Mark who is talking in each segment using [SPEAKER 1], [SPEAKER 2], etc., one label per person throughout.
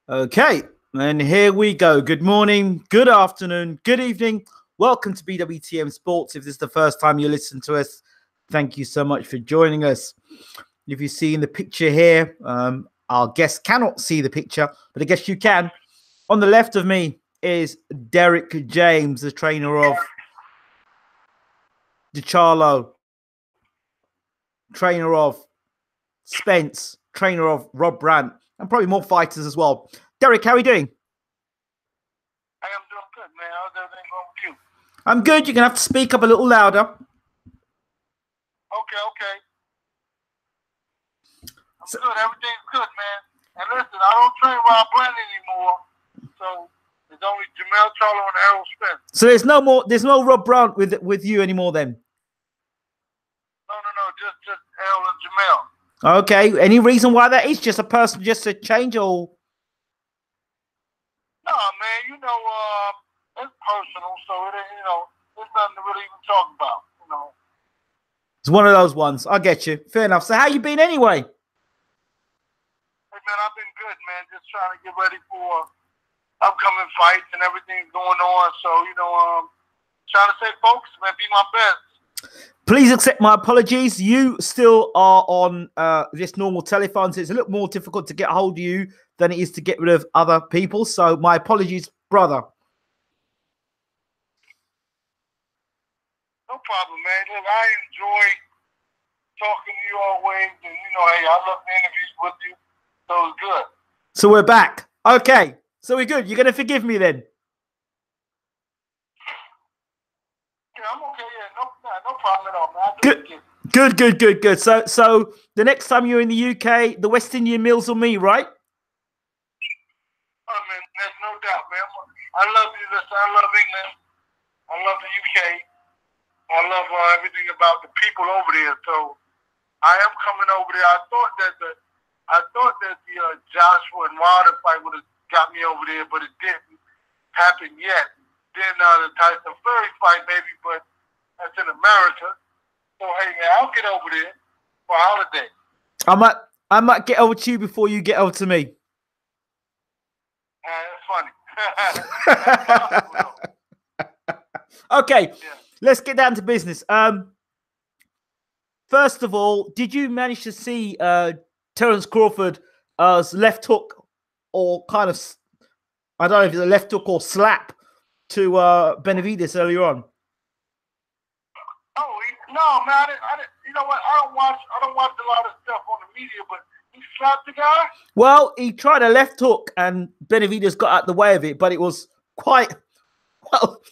[SPEAKER 1] Okay, and here we go. Good morning, good afternoon, good evening. Welcome to BWTM Sports. If this is the first time you listen to us, thank you so much for joining us. If you see in the picture here, our guest cannot see the picture, but I guess you can. On the left of me is Derrick James, the trainer of DiCarlo, trainer of Spence, trainer of Rob Brandt, and probably more fighters as well. Derrick, how are you doing?
[SPEAKER 2] I am doing good, man. How's everything going with you?
[SPEAKER 1] I'm good. You're going to have to speak up a little louder.
[SPEAKER 2] Okay. I'm good. Everything's good, man. And listen, I don't train Rob Brandt anymore, so there's only Jamel Charlo and Errol Spence.
[SPEAKER 1] So there's no Rob Brandt with you anymore then?
[SPEAKER 2] No, just Errol and Jamel.
[SPEAKER 1] Okay. Any reason why that is? Just a person, just a change, or?
[SPEAKER 2] No, man. It's personal, so there's nothing to really even talk about.
[SPEAKER 1] It's one of those ones. I get you. Fair enough. So how you been anyway?
[SPEAKER 2] Hey, man, I've been good, man. Just trying to get ready for upcoming fights and everything going on. So trying to stay focused, man. Be my best.
[SPEAKER 1] Please accept my apologies. You still are on this normal telephone, so it's a little more difficult to get hold of you than it is to get rid of other people. So my apologies, brother.
[SPEAKER 2] No problem, man. Look, I enjoy talking to you always, and hey, I love the interviews with you. So it's good.
[SPEAKER 1] So we're back. Okay. So we're good. You're gonna forgive me then?
[SPEAKER 2] Yeah, I'm okay. Yeah, no problem at all, man.
[SPEAKER 1] Good. So the next time you're in the UK, the West Indian meals on me, right?
[SPEAKER 2] Oh, man, there's no doubt, man. I love you. Listen, I love England. I love the UK. I love everything about the people over there. So I am coming over there. I thought that the Joshua and Wilder fight would have got me over there, but it didn't happen yet. Then the Tyson Fury fight, maybe, but that's in America. So hey, man, I'll get over there for a holiday.
[SPEAKER 1] I might get over to you before you get over to me.
[SPEAKER 2] That's funny.
[SPEAKER 1] Okay,
[SPEAKER 2] yeah.
[SPEAKER 1] Let's get down to business. First of all, did you manage to see Terence Crawford's left hook, or kind of, I don't know if it's a left hook or slap to Benavidez earlier on?
[SPEAKER 2] Oh no, man! I didn't. You know what? I don't watch a lot of stuff on the media, but he slapped the guy.
[SPEAKER 1] Well, he tried a left hook, and Benavidez got out the way of it, but it was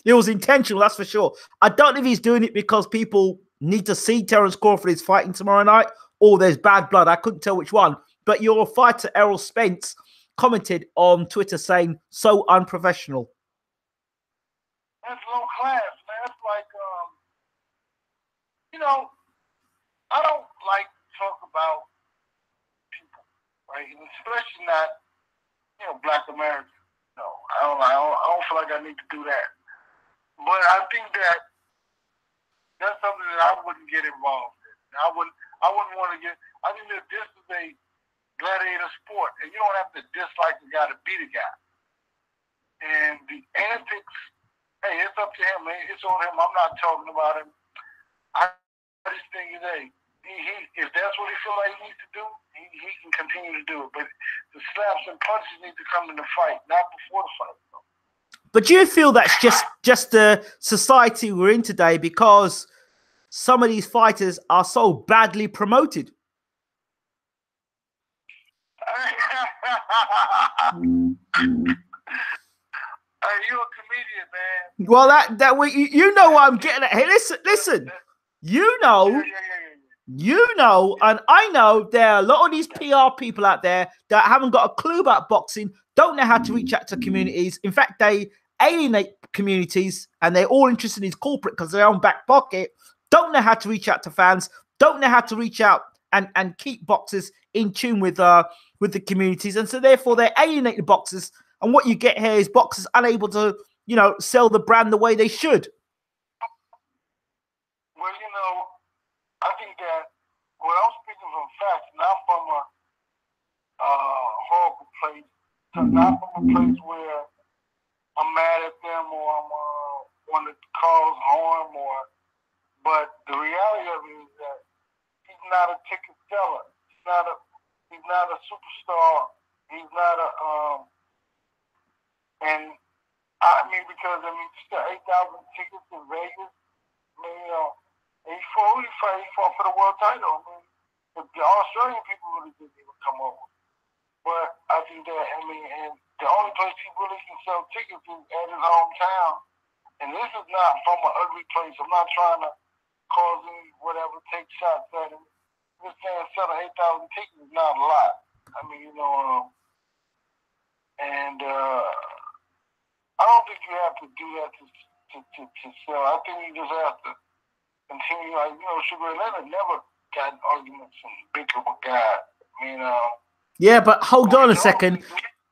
[SPEAKER 1] it was intentional, that's for sure. I don't know if he's doing it because people need to see Terence Crawford is fighting tomorrow night, or there's bad blood. I couldn't tell which one. But your fighter, Errol Spence, commented on Twitter saying, so unprofessional.
[SPEAKER 2] That's low class, man. That's like, I don't like to talk about people, right? And especially not, Black Americans. No, I don't feel like I need to do that. But I think that's something that I wouldn't get involved in. I wouldn't want to get. I think that this is a gladiator sport, and you don't have to dislike the guy to beat a guy. And the antics, hey, it's up to him, man. It's on him. I'm not talking about him. I just think that if that's what he feels like he needs to do, he can continue to do it. But the slaps and punches need to come in the fight, not before the fight.
[SPEAKER 1] But do you feel that's just the society we're in today, because some of these fighters are so badly promoted?
[SPEAKER 2] You're a comedian, man.
[SPEAKER 1] Well, you know what I'm getting at. Hey, listen. You know, and I know there are a lot of these PR people out there that haven't got a clue about boxing, don't know how to reach out to communities. In fact, they alienate communities, and they're all interested in corporate because their own back pocket. Don't know how to reach out to fans. Don't know how to reach out and keep boxers in tune with the communities, and so therefore they alienate the boxers. And what you get here is boxers unable to, sell the brand the way they should.
[SPEAKER 2] Well, I think that, I'm speaking from facts, not from a horrible place not from a place where I'm mad at them or I'm want to cause harm, but the reality of it is that he's not a ticket seller. He's not a superstar. He's not a and I mean because still 8,000 tickets in Vegas. I mean, he fought for the world title. I mean, the Australian people really didn't even come over. But I think that, and the only place he really can sell tickets is at his hometown. And this is not from an ugly place. I'm not trying to cause any whatever, take shots at him. I'm just saying selling 8,000 tickets is not a lot. I mean, and I don't think you have to do that to sell. I think you just have to continue. Like, Sugar Ray Leonard never got in arguments and bicker with God. I mean,
[SPEAKER 1] yeah, but hold on a second.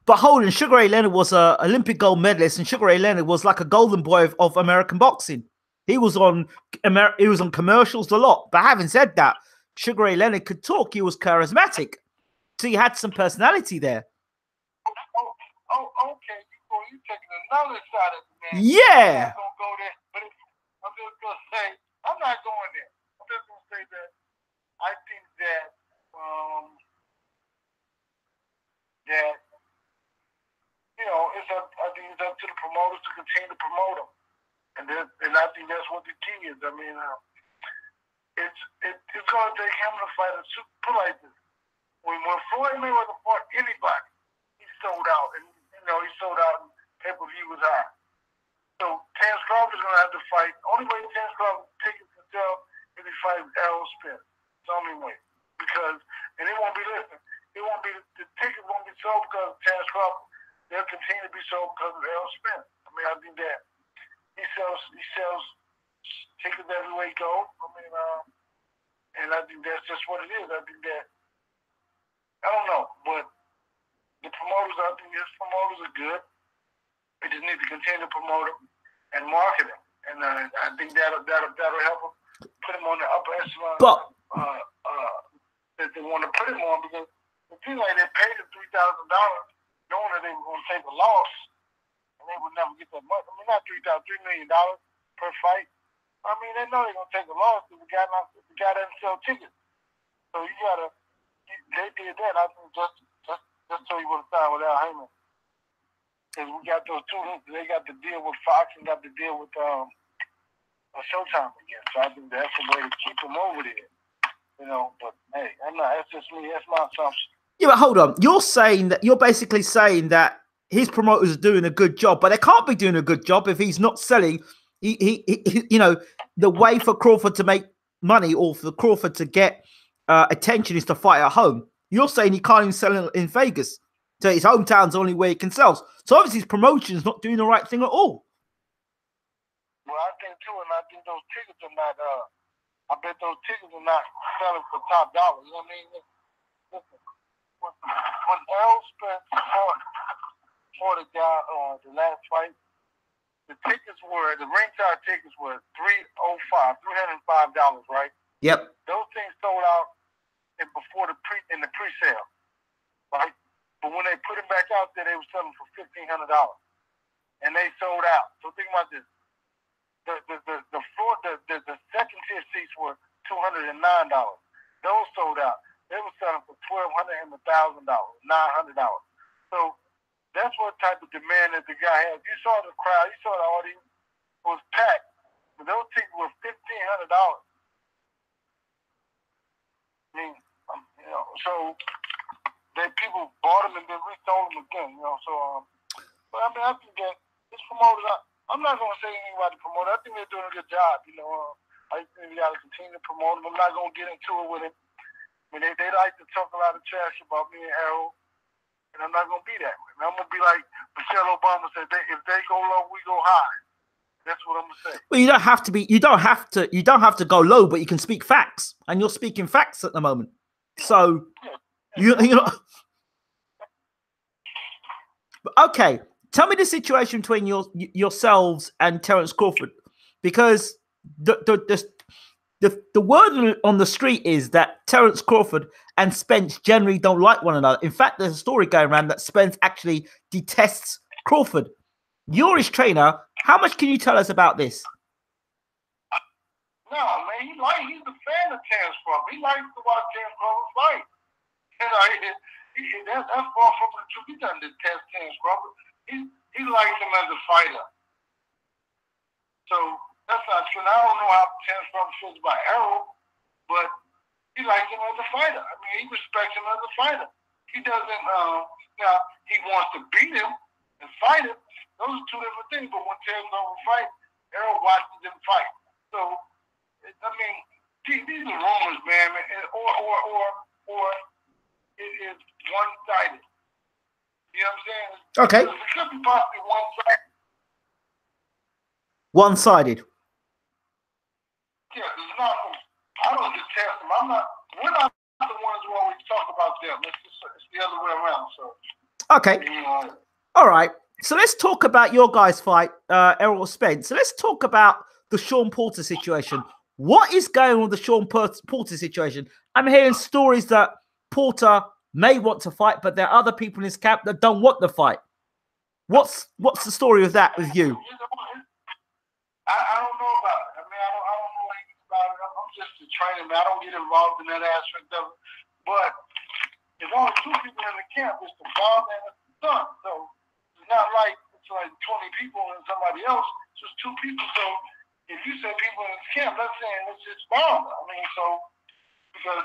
[SPEAKER 1] But hold on, Sugar Ray Leonard was an Olympic gold medalist, and Sugar Ray Leonard was like a golden boy of American boxing. He was on commercials a lot. But having said that, Sugar Ray Leonard could talk. He was charismatic, so he had some personality there.
[SPEAKER 2] Okay. You taking another shot at the man.
[SPEAKER 1] Yeah.
[SPEAKER 2] I'm not gonna go there, but I'm just gonna say I'm not going there. I'm just gonna say that I think that I think it's up to the promoters to continue to promote them, and I think that's what the key is. I mean, it's gonna take him to fight a super. Put like this: when Floyd Mayweather fought anybody, he sold out, and he sold out, and pay-per-view was high. So Terence Crawford is gonna have to fight. Only way Terence Crawford tickets can sell is he fights Errol Spence. It's the only way, and it won't be the tickets won't be sold because of Terence Crawford. They'll continue to be sold because of Errol Spence. I mean, I think that he sells tickets everywhere he goes. I mean, and I think that's just what it is. I think that I don't know, but the promoters, I think his promoters are good. We just need to continue to promote them and market them, and I think that'll help them put him on the upper echelon that they want to put him on, because it seems like they paid him $3,000 knowing that they were going to take a loss and they would never get that money. I mean, not $3 million per fight. I mean, they know they're going to take a loss because the guy doesn't sell tickets. So they did that, I think, just so he would have signed with Al Heyman. Because we got those two, they got to deal with Fox and got to deal with Showtime again. So I think that's the way to keep them over there. But hey, that's just me. That's my assumption.
[SPEAKER 1] Yeah, but hold on. You're basically saying that his promoters are doing a good job, but they can't be doing a good job if he's not selling. He the way for Crawford to make money or for Crawford to get attention is to fight at home. You're saying he can't even sell in Vegas. So his hometown's the only way he can sell. So obviously his promotion's not doing the right thing at all.
[SPEAKER 2] Well, I think too, and I think those tickets are not. I bet those tickets are not selling for top dollars. I mean, listen, when Errol Spence fought a guy the last fight, the ringside tickets were $305, right? Yep. Those things sold out in the pre-sale, right? But when they put them back out there, they were selling for $1,500, and they sold out. So think about this: the second tier seats were $209. Those sold out. They were selling for $1,200 and $1,000, $900. So that's what type of demand that the guy has. You saw the crowd. You saw the audience. It was packed. But those tickets were $1,500. I mean, so people bought them and then resold them again. So but I mean, I think that this promoters, I'm not going to say anybody promoter. I think they're doing a good job. I think we got to continue to promote them. I'm not going to get into it with him. I mean, they like to talk a lot of trash about me and Errol, and I'm not going to be that way. I'm going to be like Michelle Obama said: if they go low, we go high. That's what I'm going to say.
[SPEAKER 1] Well, you don't have to be. You don't have to go low, but you can speak facts, and you're speaking facts at the moment. So, okay. Tell me the situation between yourselves and Terence Crawford, because the word on the street is that Terence Crawford and Spence generally don't like one another. In fact, there's a story going around that Spence actually detests Crawford. You're his trainer. How much can you tell us about this?
[SPEAKER 2] No, man, he's a fan of Terence Crawford. He likes to watch Terence Crawford fight. You know, that's far from the truth. He doesn't detest Terence Crawford. He likes him as a fighter. So that's not true. I don't know how Terence Crawford feels about Errol, but he likes him as a fighter. I mean, he respects him as a fighter. He doesn't. Now he wants to beat him and fight him. Those are two different things. But when Terence Crawford fights, Errol watches him fight. So I mean, these are rumors, man, or it is one-sided. You know what I'm saying?
[SPEAKER 1] Okay.
[SPEAKER 2] It could be possibly one-sided.
[SPEAKER 1] One-sided.
[SPEAKER 2] Yeah, it's not. I don't detest them. We're not the ones who always talk about them. It's the other way around. So.
[SPEAKER 1] Okay. All right. So let's talk about your guys' fight, Errol Spence. So let's talk about the Shawn Porter situation. What is going on with the Shawn Porter situation? I'm hearing stories that Porter may want to fight, but there are other people in his camp that don't want the fight. What's the story of that with you?
[SPEAKER 2] I don't know about it. I mean, I don't know anything about it. I'm just a trainer, man. I don't get involved in that aspect of it. But there's only two people in the camp. It's the father and the son. So it's not like it's like 20 people and somebody else. It's just two people. So if you say people in the camp, that's saying it's his father. I mean, so because,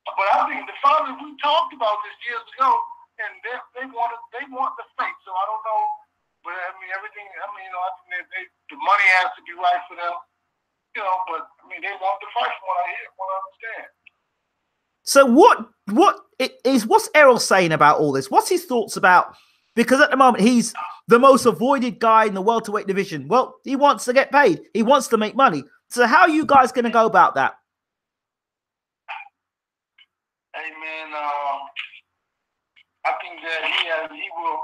[SPEAKER 2] but I think the father, we talked about this years ago, and they want the fight. So I don't know, but I mean everything. I mean, you know, I think the money has to be right for them, you know. But I mean, they want the fight from what I hear, from what I understand.
[SPEAKER 1] So what's Errol saying about all this? What's his thoughts about? Because at the moment he's the most avoided guy in the welterweight division. Well, he wants to get paid. He wants to make money. So how are you guys going to go about that?
[SPEAKER 2] Hey man, I think that he will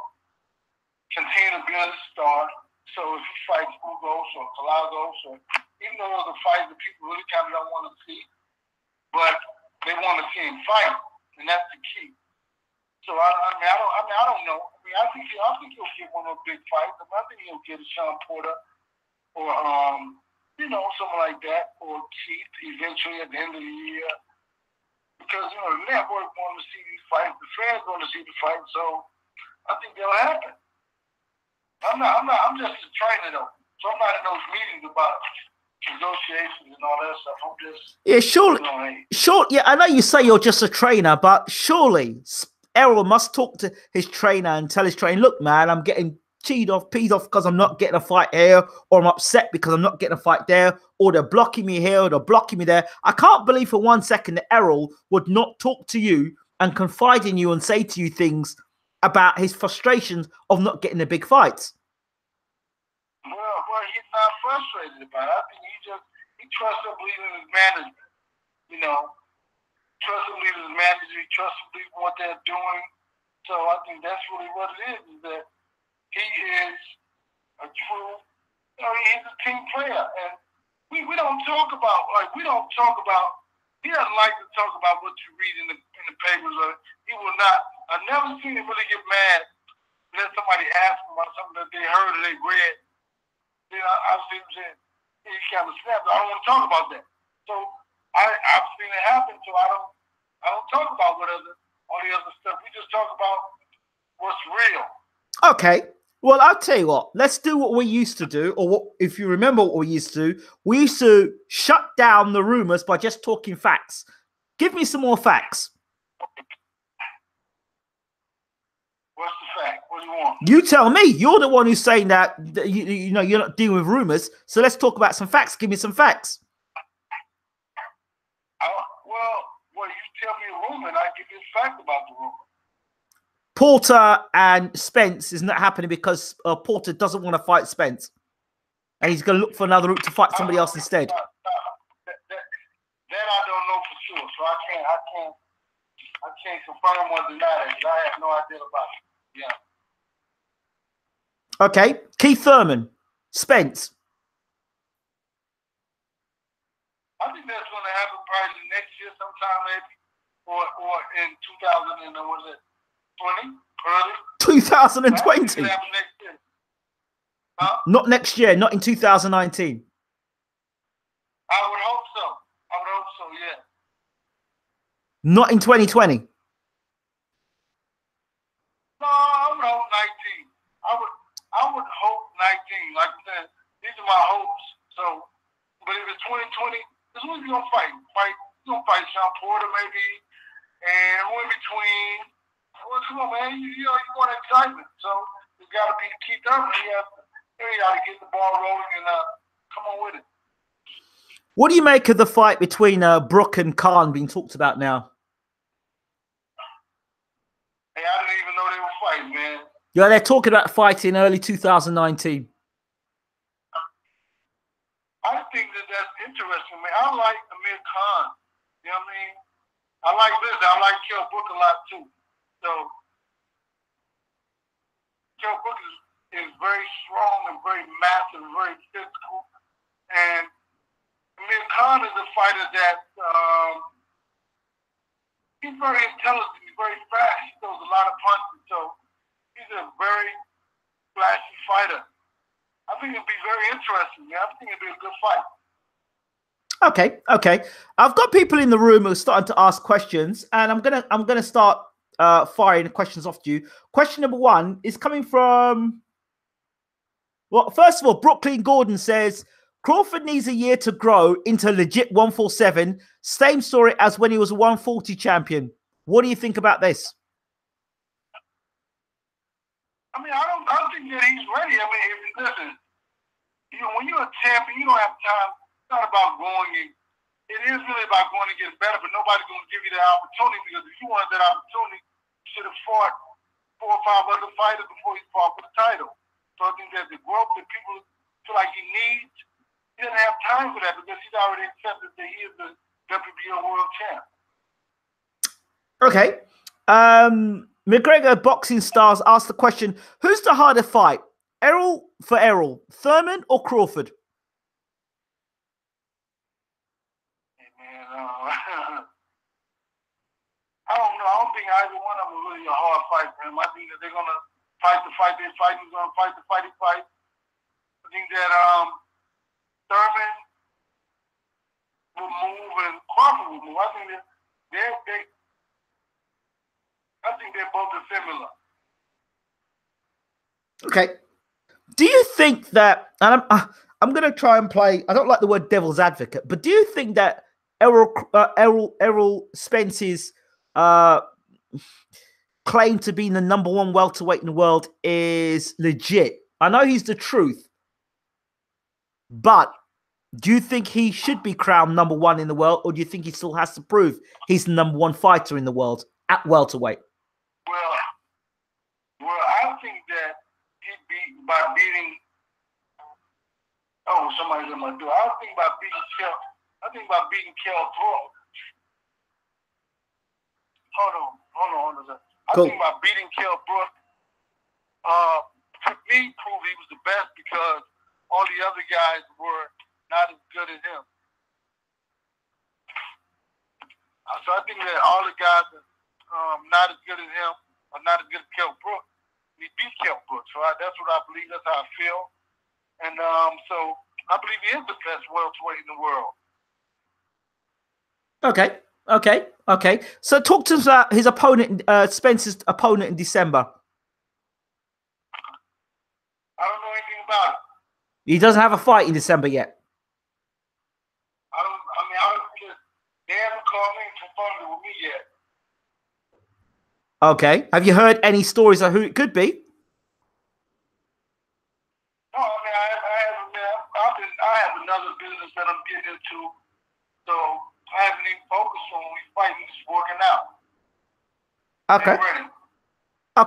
[SPEAKER 2] continue to be a star. So if he fights Ugos or Kalagos, or even though those are fights that people really kind of don't want to see, but they want to see him fight, and that's the key. So I don't know. I mean, I think he'll get one of those big fights. I think he'll get a Shawn Porter or you know, someone like that, or Keith eventually at the end of the year. Because you know the network want to see these fights, the fans want to see the fight, so I think that'll happen. I'm just a trainer though, so I'm not in those meetings about negotiations and all that stuff. I'm just
[SPEAKER 1] sure. Yeah, I know you say you're just a trainer, but surely Errol must talk to his trainer and tell his trainer, look, man, I'm getting peed off because I'm not getting a fight here, or I'm upset because I'm not getting a fight there, or they're blocking me here, or they're blocking me there. I can't believe for 1 second that Errol would not talk to you and confide in you and say to you things about his frustrations of not getting the big fights.
[SPEAKER 2] Well, he's not frustrated about it. I think he trusts and believes in his management. You know, trusts and believes in his management. He trusts and believes in what they're doing. So I think that's really what it is that he is a true, you know, he's a team player. And we don't talk about, he doesn't like to talk about what you read in the papers. He will not. I've never seen him really get mad unless somebody asks him about something that they heard or they read. You know, I've seen him say, he kind of snapped. I don't want to talk about that. So I've seen it happen, so I don't talk about all the other stuff. We just talk about what's real.
[SPEAKER 1] Okay. Well, I'll tell you what. Let's do what we used to do, or what, if you remember what we used to do, we used to shut down the rumors by just talking facts. Give me some more facts.
[SPEAKER 2] What's the fact? What do you want?
[SPEAKER 1] You tell me. You're the one who's saying that you know you're not dealing with rumors. So let's talk about some facts. Give me some facts.
[SPEAKER 2] Well, you tell me a rumor, and I give you a fact about the rumor.
[SPEAKER 1] Porter and Spence is not happening because Porter doesn't want to fight Spence, and he's going to look for another route to fight somebody else instead.
[SPEAKER 2] That I don't know for sure, so I can't confirm or deny that. I have no idea about it. Yeah.
[SPEAKER 1] Okay, Keith Thurman, Spence.
[SPEAKER 2] I think that's going to happen probably next year sometime maybe, or in 2000 and what is it, 20 early.
[SPEAKER 1] 2020.
[SPEAKER 2] Next year. Huh?
[SPEAKER 1] Not next year. Not in 2019.
[SPEAKER 2] I would hope so. Yeah.
[SPEAKER 1] Not in 2020.
[SPEAKER 2] No, I would hope 19. I would hope 19. Like I said, these are my hopes. So, but if it's 2020, this who's he gonna fight? He's gonna fight Shawn Porter maybe, and who in between? Well, come on, man. You want excitement, so you gotta be Keith Thurman. You gotta get the ball rolling and come on with it.
[SPEAKER 1] What do you make of the fight between Brook and Khan being talked about now?
[SPEAKER 2] Hey, I didn't even know they were fighting, man.
[SPEAKER 1] Yeah, they're talking about fighting early 2019.
[SPEAKER 2] I think that's interesting, man. I like Amir Khan. You know what I mean? I like this. I like Kell Brook a lot, too. So, Kell Brook is very strong and very massive, very physical. And Amir Khan is a fighter that he's very intelligent, he's very fast, he throws a lot of punches, so he's a very flashy fighter. I think it'd be very interesting, man. I think it'd be a good fight.
[SPEAKER 1] Okay. I've got people in the room who are starting to ask questions, and I'm gonna start firing questions off to you. Question number one is coming from, well, first of all, Brooklyn Gordon says Crawford needs a year to grow into legit 147. Same story as when he was a 140 champion. What do you think about this?
[SPEAKER 2] I mean, I don't think that he's ready. I mean, listen, when you're a champion, you don't have time. It's not about going. It is really about going to get better, but nobody's going to give you that opportunity, because if you wanted that opportunity, you should have fought 4 or 5 other fighters before you fought for the title. So I think that the growth that people feel like he needs, he doesn't have time for that, because he's already accepted that he is the WBO world champ.
[SPEAKER 1] Okay. McGregor Boxing Stars asked the question, who's the harder fight? Errol, Thurman or Crawford?
[SPEAKER 2] Hey, man, I don't know. I don't think either one of them is really a hard fight for him. I think that they're going to fight the fight they fight. He's going to fight the fight he fight. I think that Thurman will move and Crawford will move. I think that they're both similar. Okay.
[SPEAKER 1] Do you think that, and I'm going to try and play, I don't like the word devil's advocate, but do you think that Errol Spence's claim to being the #1 welterweight in the world is legit? I know he's the truth, but do you think he should be crowned #1 in the world, or do you think he still has to prove he's the #1 fighter in the world at welterweight?
[SPEAKER 2] Well, I think that he beat by beating. Oh, somebody's in my door. I think by beating Kell. I think by beating Kell Brook. Hold on.
[SPEAKER 1] Cool.
[SPEAKER 2] I think by beating Kell Brook, to me, proved he was the best, because all the other guys were not as good as him. So I think that all the guys that not as good as him, or not as good as Kell Brook, he beat Kell Brook. So that's what I believe. That's how I feel. And so I believe he is the best welterweight in the world.
[SPEAKER 1] Okay. So talk to us about his opponent, Spence's opponent in December.
[SPEAKER 2] I don't know anything about it.
[SPEAKER 1] He doesn't have a fight in December yet.
[SPEAKER 2] They haven't called me and confirmed it with me yet.
[SPEAKER 1] Okay. Have you heard any stories of who it could be?
[SPEAKER 2] No, I mean, I have another business that I'm getting into, so I haven't even focused on we fighting. It's working out.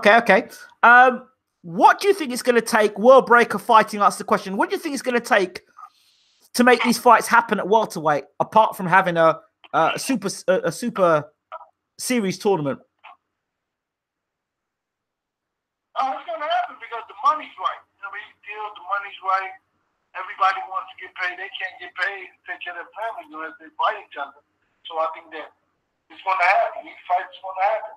[SPEAKER 1] Okay. What do you think it's going to take? World Breaker Fighting asked the question. What do you think it's going to take to make these fights happen at welterweight, apart from having a super series tournament?
[SPEAKER 2] It's going to happen because the money's right. The money's right, everybody wants to get paid. They can't get paid to take care of their families unless they fight each other. So I think that it's going to happen. These fights is going to happen.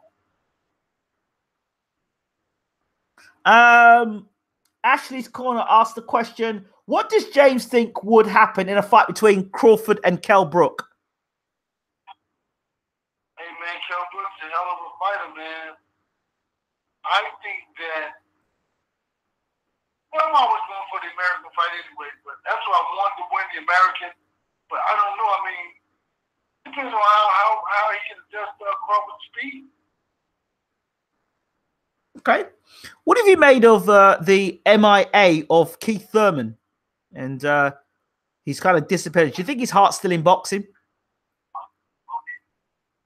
[SPEAKER 1] Ashley's Corner asked the question, what does James think would happen in a fight between Crawford and Kell Brook?
[SPEAKER 2] Hey, man, Kell Brook's a hell of a fighter, man. I think that, well, I'm always going for the American fight anyway, but that's why I wanted to win the American. But I don't know. I mean, it depends on how he can adjust Crawford's speed.
[SPEAKER 1] Okay. What have you made of the MIA of Keith Thurman? And he's kind of disappeared. Do you think his heart's still in boxing?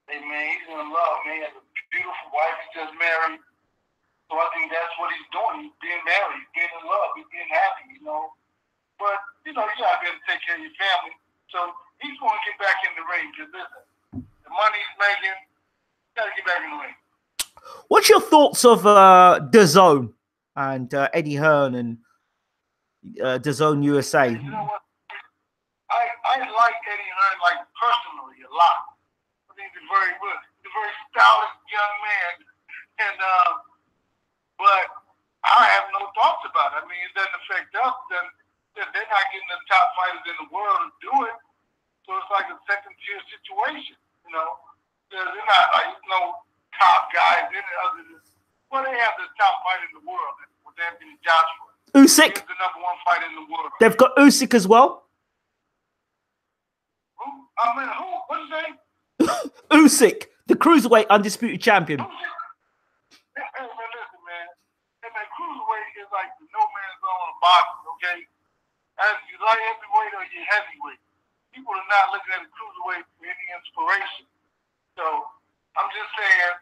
[SPEAKER 2] Hey, man, he's in love, man. He has a beautiful wife. He just married. So I think that's what he's doing. He's being married. He's being in love. He's being happy, you know. But, you know, you got to be able to take care of your family. So he's going to get back in the ring. Because, listen, the money he's making, you got to get back in the ring.
[SPEAKER 1] What's your thoughts of DAZN and Eddie Hearn and DAZN USA?
[SPEAKER 2] You know what? I like Eddie Hearn, like, personally a lot. I think he's a very stylish young man. And, but I have no thoughts about it. I mean, it doesn't affect us. Then they're not getting the top fighters in the world to do it. So it's like a second-tier situation, you know. They're not like, you know, top guys in it other than, well, they have the top fighter in the world with Anthony Joshua.
[SPEAKER 1] Usyk.
[SPEAKER 2] He's the #1 fighter in the world.
[SPEAKER 1] They've got Usyk as well.
[SPEAKER 2] Who? I mean, who? What's his name?
[SPEAKER 1] Usyk, the cruiserweight undisputed champion.
[SPEAKER 2] Hey, man, listen, man. Hey, man, cruiserweight is like the no man's zone of boxing, okay? As you light heavyweight or you heavyweight, people are not looking at the cruiserweight for any inspiration. So I'm just saying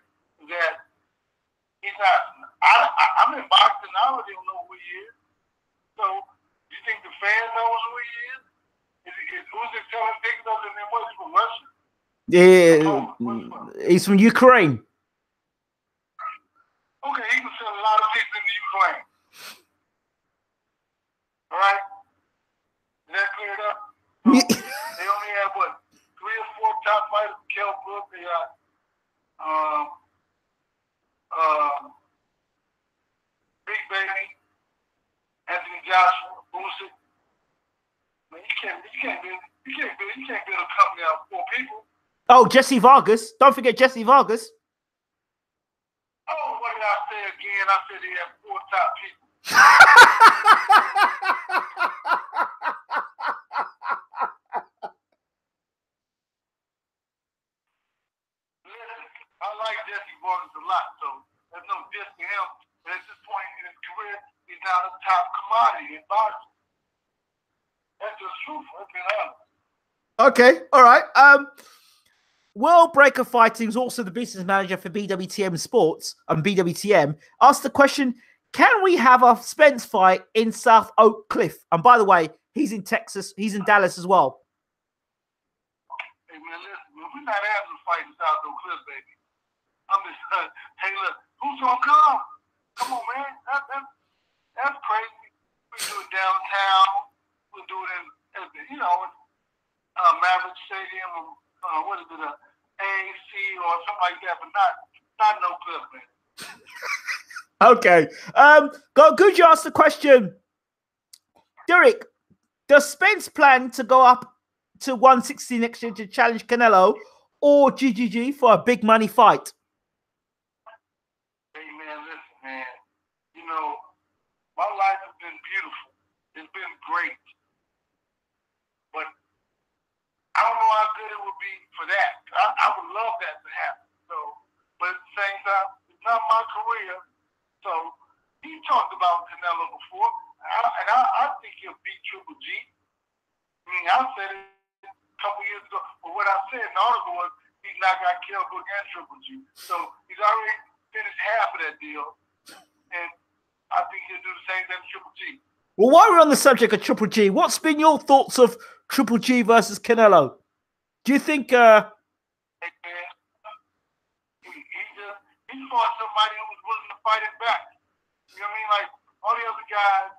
[SPEAKER 2] that he's not. I'm in boxing. I already don't know who he is. So you think the fan knows who he is? Is Usyk selling tickets other than what's from Russia?
[SPEAKER 1] Yeah, he's from Ukraine.
[SPEAKER 2] Okay, he can sell a lot of tickets in the Ukraine. All right? Is that cleared up? So they only have, what, 3 or 4 top fighters? Kell Brook, they got Big Baby, Anthony Joshua, Usyk. Man, you can't build a company out of 4 people.
[SPEAKER 1] Oh, Jesse Vargas. Don't forget Jesse Vargas.
[SPEAKER 2] Oh, what did I say again? I said they have 4 top people. Listen, I like Jesse Vargas a lot, so there's no diss to him. But at this point in his career, he's not a top commodity in boxing. That's just truth. Let's be honest.
[SPEAKER 1] Okay, all right. World Breaker Fighting is also the business manager for BWTM Sports and BWTM. Asked the question, can we have a Spence fight in South Oak Cliff? And by the way, he's in Texas. He's in Dallas as well.
[SPEAKER 2] Hey, man, listen, we're not having a fight in South Oak Cliff, baby. I'm just, hey, look, who's going to come? Come on, man. That's crazy. We do it downtown. We do it in, you know, Maverick Stadium, what is it, AAC or something like that, but not no Cliff, man.
[SPEAKER 1] Okay. Good, you asked the question. Derrick, does Spence plan to go up to 160 next year to challenge Canelo or GGG for a big money fight?
[SPEAKER 2] Hey, man, listen, man. You know, my life has been beautiful. It's been great. But I don't know how good it would be for that. I would love that to happen. So, but at the same time, it's not my career. So he talked about Canelo before, and I think he'll beat Triple G. I mean, I said it a couple years ago, but what I said in the article was he's not got Kell Brook and Triple G. So he's already finished half of that deal, and I think he'll do the same thing to Triple G.
[SPEAKER 1] Well, while we're on the subject of Triple G, what's been your thoughts of Triple G versus Canelo? Do you think
[SPEAKER 2] he fought somebody who was willing to fight it back? You know what I mean? Like all the other guys,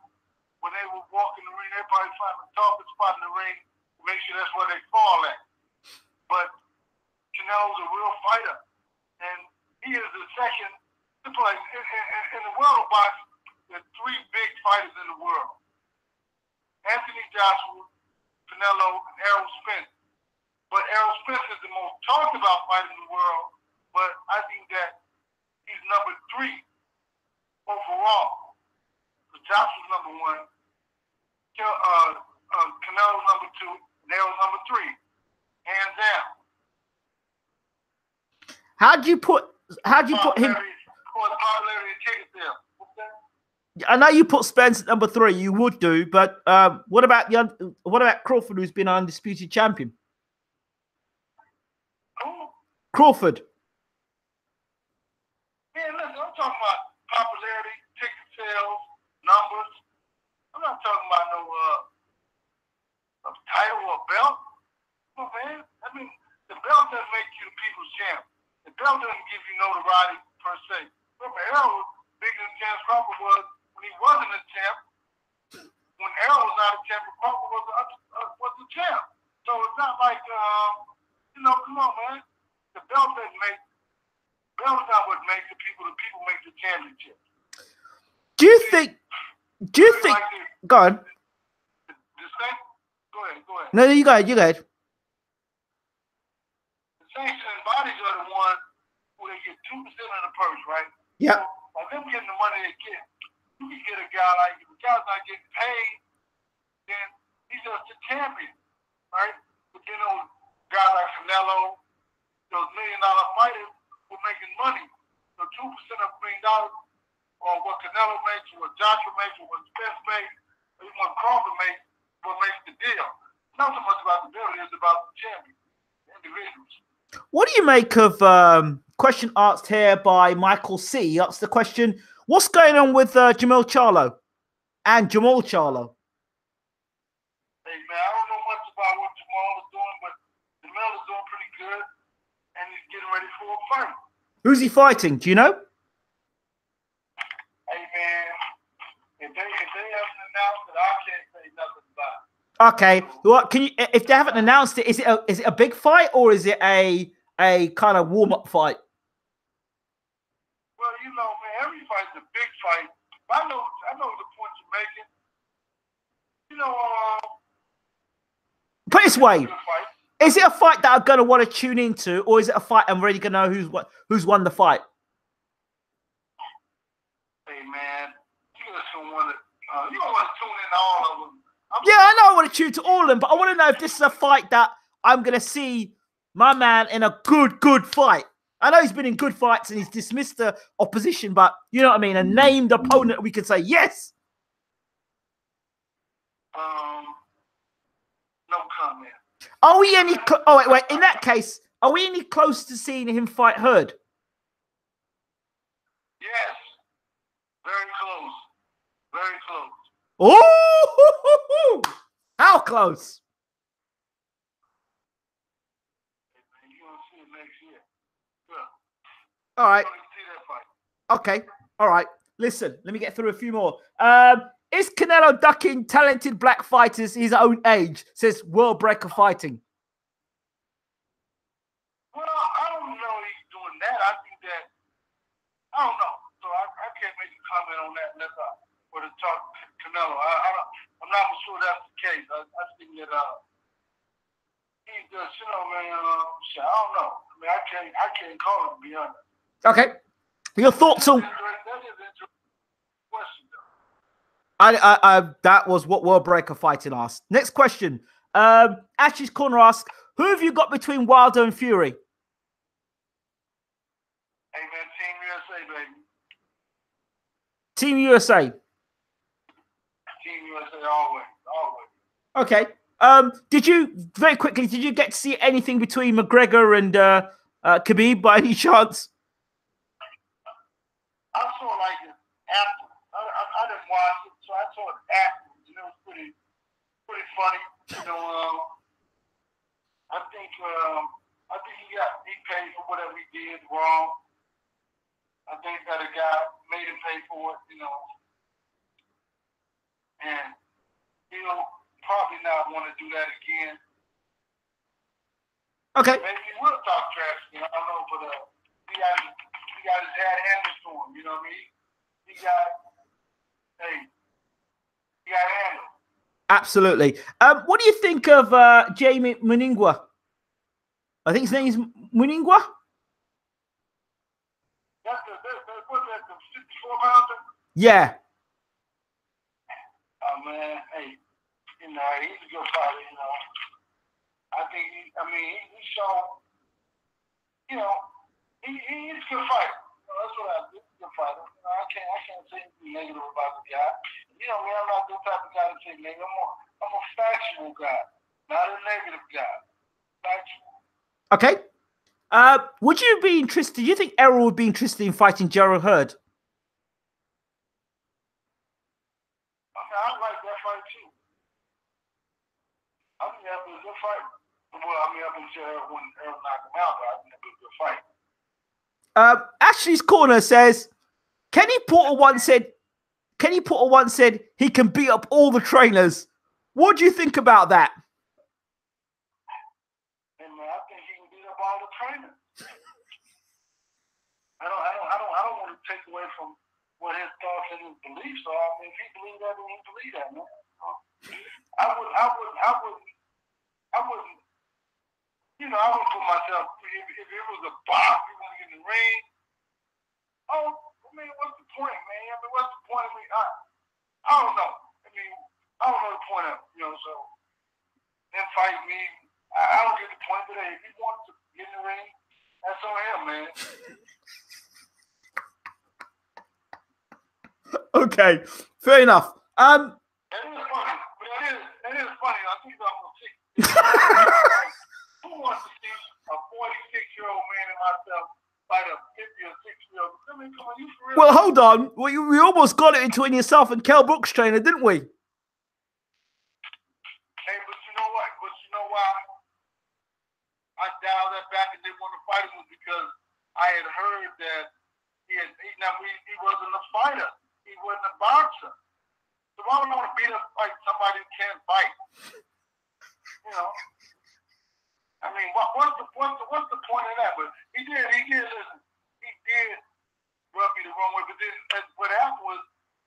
[SPEAKER 2] when they would walk in the ring, they probably find the toughest spot in the ring to make sure that's where they fall at. But Canelo's a real fighter, and he is the second. In the world of boxing, there are three big fighters in the world: Anthony Joshua, Canelo, and Errol Spence. But Errol Spence is the most talked about fighter in the world. But I think that he's number 3 overall. So Joshua's number 1, Canelo's number 2, and Errol's number 3, hands down.
[SPEAKER 1] How'd you put him? I know you put Spence at number 3. You would do, but what about Crawford, who's been an undisputed champion? Crawford.
[SPEAKER 2] Yeah, listen, I'm talking about popularity, ticket sales, numbers. I'm not talking about no a title or a belt. Come on, man. I mean, the belt doesn't make you the people's champ. The belt doesn't give you notoriety per se. Remember, Errol was bigger than Terence Crawford was when he wasn't a champ. When Errol was not a champ, Crawford was the champ. So it's not like, come on, man. The belt doesn't make. The belt is not what makes the people. The people make the championship.
[SPEAKER 1] Do you think? Like go on.
[SPEAKER 2] Go ahead.
[SPEAKER 1] No, you go ahead.
[SPEAKER 2] The sanctioning bodies are the ones who they get 2% of the purse, right?
[SPEAKER 1] Yeah.
[SPEAKER 2] So, by them getting the money they get, you can get a guy like, if a guy's not getting paid, then he's just a champion, right? But then those guys like Canelo, those $1 million fighters were making money. So 2% of $1 million, or what Canelo makes, or what Joshua makes, or what Spence makes, or even what Crawford makes, what makes the deal. Not so much about the deal, it's about the champion, the individuals.
[SPEAKER 1] What do you make of question asked here by Michael C? He asked the question, what's going on with Jamal Charlo and Jamal Charlo?
[SPEAKER 2] Hey, man, I don't know much about what Jamal is doing, but Jamal is doing pretty good, and he's getting ready for a fight.
[SPEAKER 1] Who's he fighting? Do you know?
[SPEAKER 2] Hey, man, if they haven't announced it, I can't say nothing about it.
[SPEAKER 1] Okay, well, can you? If they haven't announced it, is it a big fight or is it a kind of warm-up fight?
[SPEAKER 2] Well, man, every fight's a big fight. I know the point you're making.
[SPEAKER 1] Put it this way: is it a fight that I'm going to want to tune into, or is it a fight I'm already going to know who's won the fight?
[SPEAKER 2] Hey, man, you just don't want to. You don't want to tune in to all of them.
[SPEAKER 1] Yeah, I know I want to tune to all of them, but I want to know if this is a fight that I'm going to see my man in a good fight. I know he's been in good fights and he's dismissed the opposition, but you know what I mean? A named opponent, we could say yes.
[SPEAKER 2] No comment.
[SPEAKER 1] Are we any... Oh, wait. In that case, are we any close to seeing him fight Hurd?
[SPEAKER 2] Yes. Very close. Very close.
[SPEAKER 1] Oh, how close?
[SPEAKER 2] You're gonna see it next year. Yeah.
[SPEAKER 1] All right.
[SPEAKER 2] See that fight.
[SPEAKER 1] Okay. All right. Listen, let me get through a few more. Is Canelo ducking talented black fighters his own age? Says World Breaker Fighting.
[SPEAKER 2] Well, I don't know he's doing that. I think that I don't know. So I can't make a comment on that unless I were to talk to Canelo. I'm not sure that's the case. I think that he's just, man. I don't know. I mean, I can't call him, to be honest.
[SPEAKER 1] Okay. Your thoughts on?
[SPEAKER 2] That is an interesting question, though.
[SPEAKER 1] That was what World Breaker Fighting asked. Next question. Ash's Corner asks, who have you got between Wilder and Fury?
[SPEAKER 2] Hey, man, Team USA, baby.
[SPEAKER 1] Team USA.
[SPEAKER 2] Team USA always.
[SPEAKER 1] Okay. Did you get to see anything between McGregor and Khabib by any chance?
[SPEAKER 2] I saw it after. I didn't watch it, so I saw it after. It was pretty funny. I think he paid for whatever he did wrong. I think that a guy made him pay for it, and he don't want to do that again.
[SPEAKER 1] Okay.
[SPEAKER 2] Maybe he will talk trash again. I don't know, but he got his head handed to him. You know what I mean? He got handled.
[SPEAKER 1] Absolutely. What do you think of Jamie Muningwa? I think his name is Muningwa.
[SPEAKER 2] That's the 54-pounder?
[SPEAKER 1] Yeah.
[SPEAKER 2] Oh, man. Hey, you know, he's a good fighter, you know. I think, he's shown, you know, he's a good fighter. You know, that's what he's a good fighter. You know, I can't say anything negative about the guy. You know, I'm not the type of guy to say negative. I'm a factual guy, not a negative guy. Factual.
[SPEAKER 1] Okay. Would you be interested? Do you think Errol would be interested in fighting Gerald Hurd?
[SPEAKER 2] I like that fight too. I think that was a good fight. Well, up until when Errol knocked him out, but I think that was a good fight.
[SPEAKER 1] Ashley's Corner says, Kenny Porter once said he can beat up all the trainers. What do you think about that?
[SPEAKER 2] And I think he can beat up all the trainers. I don't want to take away from what his thoughts and his beliefs are. I mean, if he believes that, then he believes that, man. I wouldn't. You know, I would put myself, if it was a box, you want to get in the ring. Oh, I mean, what's the point, man? I mean, what's the point? I mean, I don't know. I mean, I don't know the point of it, you know, so him fight me, I don't get the point, but hey, if he wants to get in the ring, that's on him, man.
[SPEAKER 1] Okay, fair enough.
[SPEAKER 2] That is funny, but that is funny. I think I'm going to see. Who wants to see a 46-year-old man and myself fight a 50 or 60-year-old? I mean, come on, you for real?
[SPEAKER 1] Well, hold on. We almost got it between yourself and Kell Brook's trainer, didn't we?
[SPEAKER 2] Hey, but you know what? But you know why I dialed that back and didn't want to fight him was because I had heard that he wasn't a fighter. He wasn't a boxer. So why would I want to beat up like somebody who can't fight? You know. I mean, what's the point of that? But he did listen. He did rub me the wrong way. But then what happened was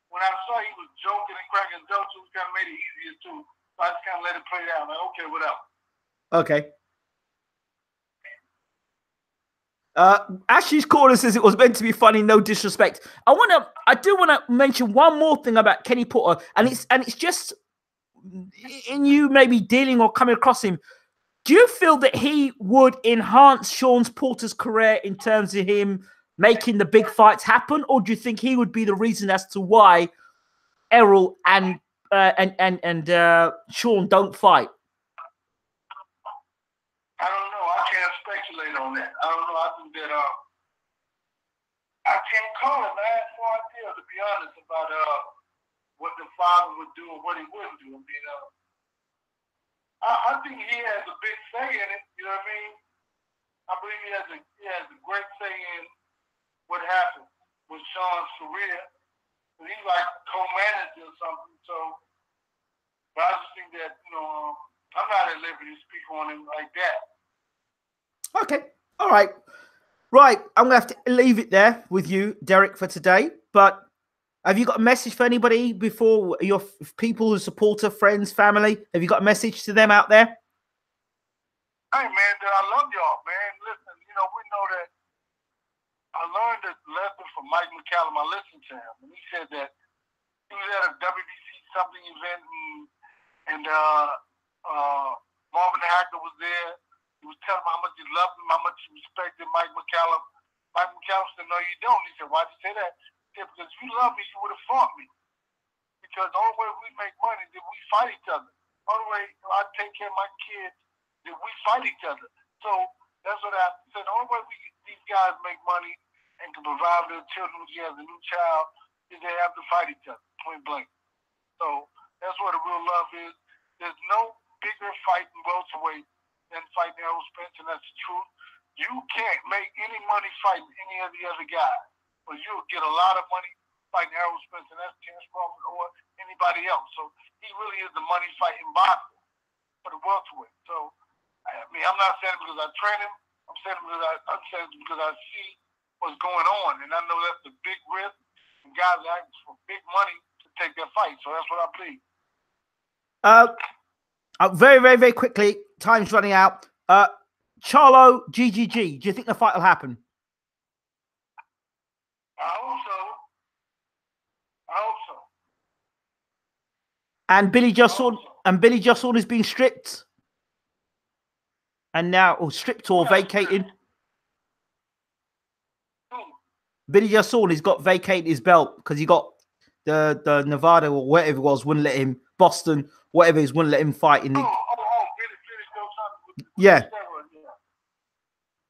[SPEAKER 2] when I saw he was joking and cracking jokes, it kind of made it easier too. So I just kind of let it play out. Like, okay, whatever.
[SPEAKER 1] Okay. Ashley's Corner says it was meant to be funny, no disrespect. I do want to mention one more thing about Kenny Porter, and it's just in you maybe dealing or coming across him. Do you feel that he would enhance Shawn Porter's career in terms of him making the big fights happen, or do you think he would be the reason as to why Errol and Shawn don't fight?
[SPEAKER 2] I don't know. I can't speculate on that. I don't know. I think that I can't call it. I have no idea, to be honest, about what the father would do or what he wouldn't do. I mean, I think he has a big say in it. You know what I mean? I believe he has a great say in what happened with Shawn's career. And he's like co-manager or something. So, but I just think that I'm not at liberty to speak on him like that.
[SPEAKER 1] Okay. All right. Right. I'm going to have to leave it there with you, Derrick, for today. But have you got a message for anybody before your people who support her, friends, family? Have you got a message to them out there?
[SPEAKER 2] Hey, man, I love y'all, man. Listen, we know that I learned a lesson from Mike McCallum. I listened to him, and he said that he was at a WBC something event, and Marvin Hagler was there. He was telling him how much he loved him, how much he respected Mike McCallum. Mike McCallum said, "No, you don't." He said, "Why'd you say that?" He said, "Because if you love me, you would have fought me. Because the only way we make money is if we fight each other. The only way I take care of my kids is if we fight each other." So that's what I said. The only way these guys make money and can provide their children when he has a new child is they have to fight each other, point blank. So that's what a real love is. There's no bigger fight in welterweight than fighting Errol Spence, and that's the truth. You can't make any money fighting any of the other guys, but you'll get a lot of money fighting Errol Spence, and that's Terence Crawford or anybody else. So he really is the money fighting boxer. for the welterweight. So, I mean, I'm not saying it because I train him. I'm saying it because I see what's going on, and I know that's a big risk, and guys are asking for big money to take their fight. So that's what I believe.
[SPEAKER 1] Very, very, very quickly. Time's running out. Charlo, GGG. Do you think the fight will happen?
[SPEAKER 2] I hope so.
[SPEAKER 1] And Billy Jusson is being stripped, and now stripped or vacated. Billy Jusson has got vacated his belt because he got the Nevada or whatever it was wouldn't let him, Boston, whatever it is, wouldn't let him fight in the.
[SPEAKER 2] Billy
[SPEAKER 1] Yeah.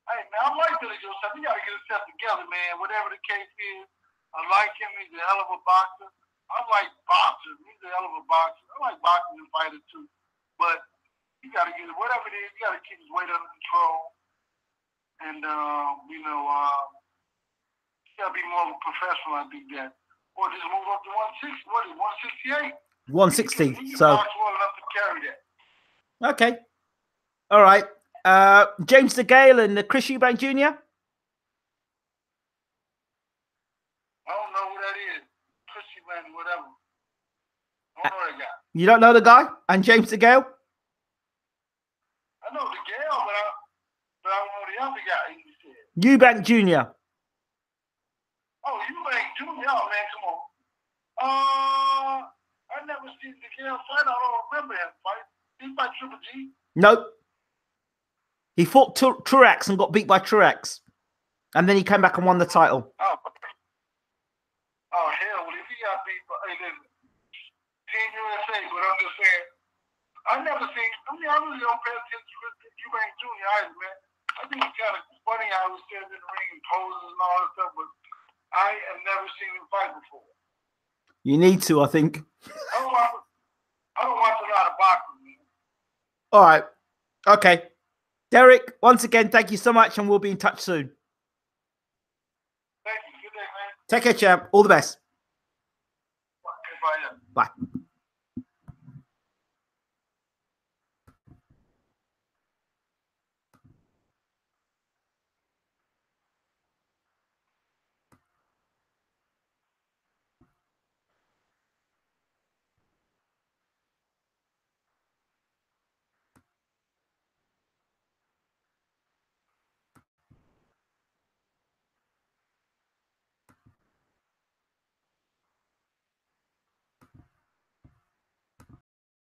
[SPEAKER 2] Hey man, I like Billy Jusson. We gotta get himself together, man. Whatever the case is, I like him. He's a hell of a boxer. I like boxers. He's a hell of a boxer. I like boxing and fighters too. But you got to get it, whatever it is, you got to keep his weight under control. And, you got to be more of a professional, I think that. Or just move up to 160. What is it, 168?
[SPEAKER 1] 160. So.
[SPEAKER 2] Box well enough to carry that.
[SPEAKER 1] Okay. All right. James DeGale and Chris Eubank Jr.?
[SPEAKER 2] I don't know who that is. Whatever. I don't know that guy.
[SPEAKER 1] You don't know the guy? And James DeGale?
[SPEAKER 2] I know DeGale, but I don't know the other guy you said.
[SPEAKER 1] Eubank Jr.
[SPEAKER 2] Oh, Eubank Jr. Oh, man, come on. I never seen DeGale fight. I don't remember him fight. He fought Triple G.
[SPEAKER 1] Nope. He fought Truex and got beat by Truex. And then he came back and won the title.
[SPEAKER 2] Oh, hell, well, if he got beat by Team USA, but I'm just saying, I really don't pay attention to Eubank Jr. either, man. I think it's kind of funny how he stands in the ring and poses and all that stuff, but I have never seen him fight before.
[SPEAKER 1] You need to, I think.
[SPEAKER 2] I don't watch a lot of boxing, man.
[SPEAKER 1] All right. Okay. Derrick, once again, thank you so much, and we'll be in touch soon.
[SPEAKER 2] Thank you. Good day, man.
[SPEAKER 1] Take care, champ. All the best.
[SPEAKER 2] Bye.
[SPEAKER 1] Bye.